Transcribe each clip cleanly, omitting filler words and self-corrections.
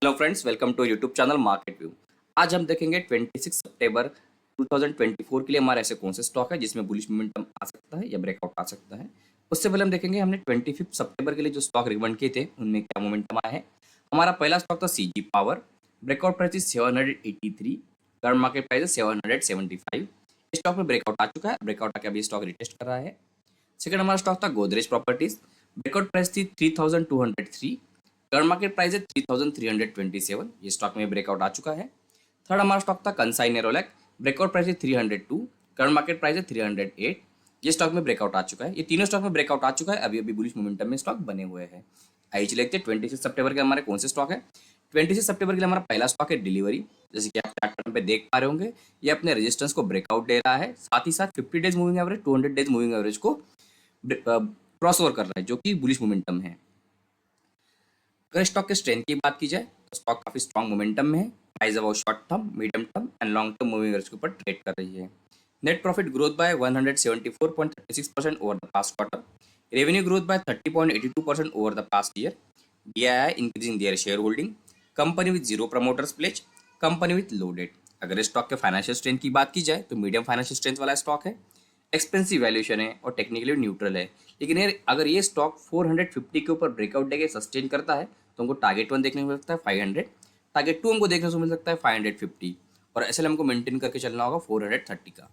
Hello friends, welcome to YouTube channel market view. आज हम देखेंगे 26 सितंबर 2024 के लिए हमारे ऐसे कौन से स्टॉक है जिसमें बुलिश मोमेंटम आ सकता है या ब्रेकआउट आ सकता है। उससे पहले हम देखेंगे हमने 25 सितंबर के लिए जो स्टॉक रिकमेंड किए थे उनमें क्या मोमेंटम आया है। हमारा पहला स्टॉक था CG power. Breakout price is 783, current market price है 775। इस स्टॉक में ब्रेकआउट आ चुका है, ब्रेकआउट आके अभी स्टॉक रिटेस्ट कर रहा है। सेकंड हमारा स्टॉक था गोदरेज प्रॉपर्टीज। ब्रेकआउट प्राइस थी 3203, करंट मार्केट प्राइस है 3327। ये स्टॉक में ब्रेकआउट आ चुका है। थर्ड हमारा स्टॉक था कंसाई नेरोलैक। ब्रेकआउट प्राइस है 302, करंट मार्केट प्राइस है 308। ये स्टॉक में ब्रेकआउट आ चुका है। ये तीनों स्टॉक में ब्रेकआउट आ चुका है, अभी अभी बुलिश मोमेंटम में स्टॉक बने हुए हैं। आइए चलिए देखते हैं 26 सितंबर के हमारे कौन से स्टॉक है। 26 सितंबर के लिए हमारा पहला स्टॉक है डिलीवरी। जैसे कि आप चार्ट पैटर्न पे देख पा रहे होंगे, ये अपने रेजिस्टेंस को ब्रेकआउट दे रहा है, साथ ही साथ 50 days moving average, 200 days moving average को क्रॉस ओवर कर रहा है, जो कि बुलिश मोमेंटम है। अगर स्टॉक के स्ट्रेंथ की बात की जाए तो स्टॉक काफी स्ट्रॉन्ग मोमेंटम में है। Price about short term, medium term and long term moving average के ऊपर ट्रेड कर रही है। Net profit growth by 174.36% over the past quarter. Revenue growth by 30.82% over the past year. DII increasing their share holding. Company with zero promoters pledge. Company with low debt. अगर stock के financial strength की बात की जाए तो medium financial strength वाला stock है। Expensive valuation है और टेक्निकली न्यूट्रल है। लेकिन अगर ये स्टॉक 450 के ऊपर ब्रेकआउट देके सस्टेन करता है तो हमको टारगेट 1 देखने को मिल सकता है 500, टारगेट 2 हमको देखने को मिल सकता है 550 और SLM को मेंटेन करके चलना होगा 430 का।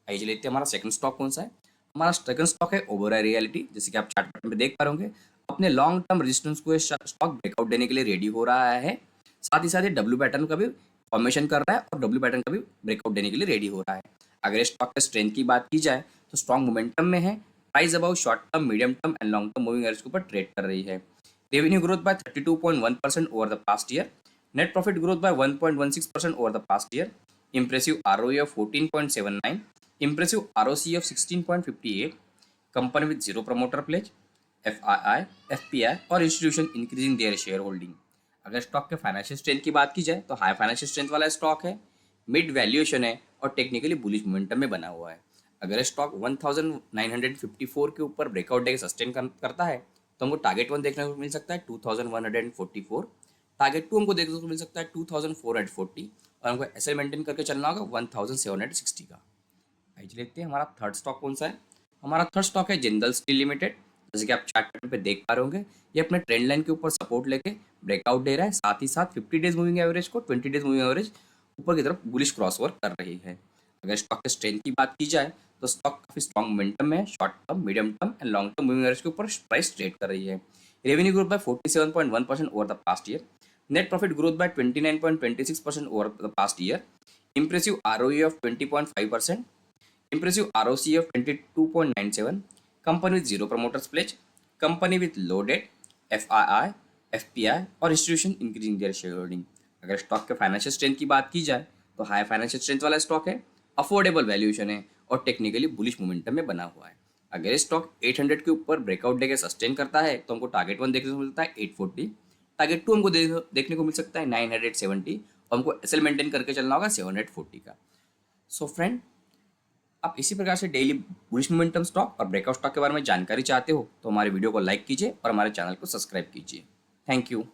आइए लेते हैं हमारा सेकंड स्टॉक कौन सा है। हमारा सेकंड स्टॉक है ओबेरॉय रियलिटी। जैसे कि आप चार्ट पैटर्न पे देख पा रहे होंगे, अपने लॉन्ग टर्म रेजिस्टेंस को स्टॉक ब्रेकआउट देने के लिए रेडी हो रहा है। साथ ही साथ ये डब्ल्यू पैटर्न का भी फॉर्मेशन कर रहा है और डब्ल्यू पैटर्न का भी ब्रेकआउट देने के लिए रेडी हो रहा है। अगर स्टॉक के स्ट्रेंथ की बात की जाए तो स्ट्रॉन्ग मोमेंटम में है। Price about short term, medium term and long term moving average के ऊपर ट्रेड कर रही है। Revenue growth bye 32.1% over the past year. Net profit growth bye 1.16% over the past year. Impressive ROE of 14.79, impressive ROC of 16.58, company with zero promoter pledge, FII, FPI और institution increasing their share holding. अगर stock के financial strength की बात की जाए तो high financial strength वाला stock है, मिड वैल्यूएशन है और टेक्निकली बुलिश मोमेंटम में बना हुआ है। अगर स्टॉक 1954 के ऊपर ब्रेकआउट डे सस्टेन करता है तो हमको टारगेट 1 देखने को मिल सकता है 2144, टारगेट 2 हमको देखने को मिल सकता है 2440 और हमको एसएल मेंटेन करके चलना होगा 1760 का। आइए देखते हैं हमारा थर्ड स्टॉक कौन सा है। हमारा थर्ड स्टॉक है जिंदल स्टील लिमिटेड। जैसे कि आप चार्ट पैटर्न पे देख पा रहे होंगे, ये अपने ट्रेंड लाइन के ऊपर सपोर्ट लेके ब्रेकआउट दे रहा है, साथ ही साथ 50 डेज मूविंग एवरेज को 20 डेज मूविंग एवरेज ऊपर की तरफ बुलिश क्रॉस ओवर कर रही है। अगर स्टॉक के स्ट्रेंथ की बात की जाए तो स्टॉक काफी स्ट्रॉन्ग मोमेंटम में है, short term, medium term and long term moving average के ऊपर प्राइस ट्रेड कर रही है। Revenue growth bye 47.1% over the past year. Net profit growth bye 29.26% over the past year. Impressive ROE of 20.5%, impressive ROC of 22.97, company with zero promoters pledge, company with low debt, FII, FPI और institution increasing their share holding. अगर stock के financial strength की बात की जाए तो high financial strength वाला stock है, अफोर्डेबल वैल्यूएशन है और टेक्निकली बुलिश मोमेंटम में बना हुआ है। अगर स्टॉक 800 के ऊपर ब्रेकआउट देके सस्टेन करता है तो हमको टारगेट 1 देखने को मिलता है 840, टारगेट 2 हमको देखने को मिल सकता है 970 और हमको एसएल मेंटेन करके चलना होगा 740 का। सो फ्रेंड, आप इसी प्रकार से डेली बुलिश मोमेंटम स्टॉक और ब्रेकआउट स्टॉक के बारे में जानकारी चाहते हो तो हमारे वीडियो को लाइक कीजिए और हमारे चैनल को सब्सक्राइब कीजिए। Thank you.